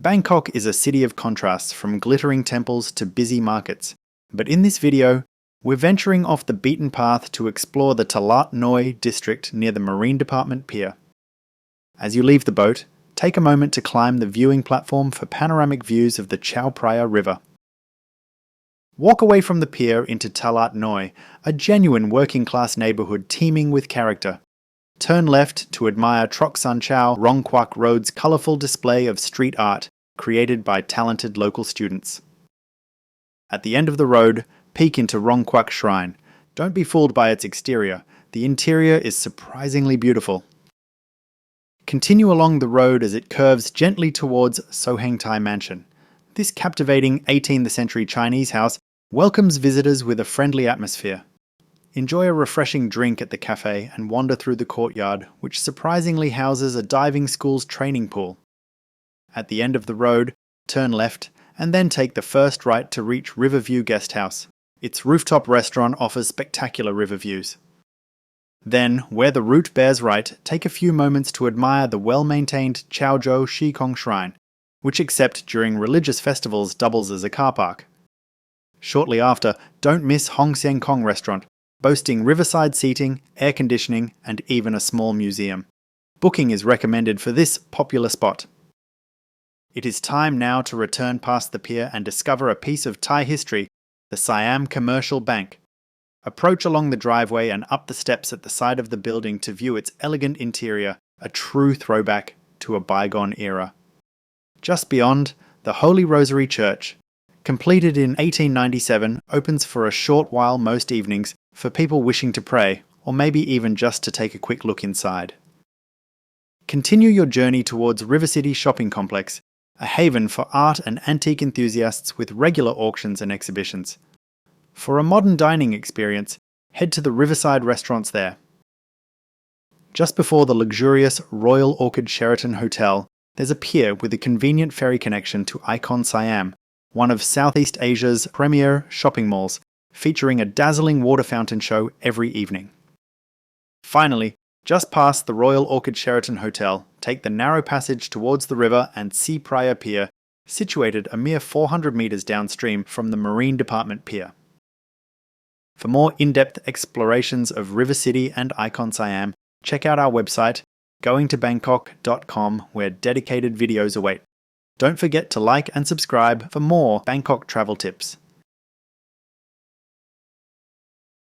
Bangkok is a city of contrasts, from glittering temples to busy markets. But in this video, we're venturing off the beaten path to explore the Talaat Noi district near the Marine Department Pier. As you leave the boat, take a moment to climb the viewing platform for panoramic views of the Chao Phraya River. Walk away from the pier into Talaat Noi, a genuine working-class neighbourhood teeming with character. Turn left to admire Trok Chao Rong Road's colourful display of street art created by talented local students. At the end of the road, peek into Rong Shrine. Don't be fooled by its exterior. The interior is surprisingly beautiful. Continue along the road as it curves gently towards So Heng Tai Mansion. This captivating 18th century Chinese house welcomes visitors with a friendly atmosphere. Enjoy a refreshing drink at the café and wander through the courtyard, which surprisingly houses a diving school's training pool. At the end of the road, turn left and then take the first right to reach Riverview Guesthouse. Its rooftop restaurant offers spectacular river views. Then, where the route bears right, take a few moments to admire the well-maintained Zhou Shikong Shrine, which except during religious festivals doubles as a car park. Shortly after, don't miss Hong Sieng Kong restaurant, boasting riverside seating, air conditioning, and even a small museum. Booking is recommended for this popular spot. It is time now to return past the pier and discover a piece of Thai history, the Siam Commercial Bank. Approach along the driveway and up the steps at the side of the building to view its elegant interior, a true throwback to a bygone era. Just beyond, the Holy Rosary Church, completed in 1897, opens for a short while most evenings for people wishing to pray, or maybe even just to take a quick look inside. Continue your journey towards River City Shopping Complex, a haven for art and antique enthusiasts with regular auctions and exhibitions. For a modern dining experience, head to the riverside restaurants there. Just before the luxurious Royal Orchid Sheraton Hotel, there's a pier with a convenient ferry connection to ICONSIAM, one of Southeast Asia's premier shopping malls, featuring a dazzling water fountain show every evening. Finally, just past the Royal Orchid Sheraton Hotel, take the narrow passage towards the river and see Phraya Pier, situated a mere 400 metres downstream from the Marine Department Pier. For more in-depth explorations of River City and ICONSIAM, check out our website, goingtobangkok.com, where dedicated videos await. Don't forget to like and subscribe for more Bangkok travel tips.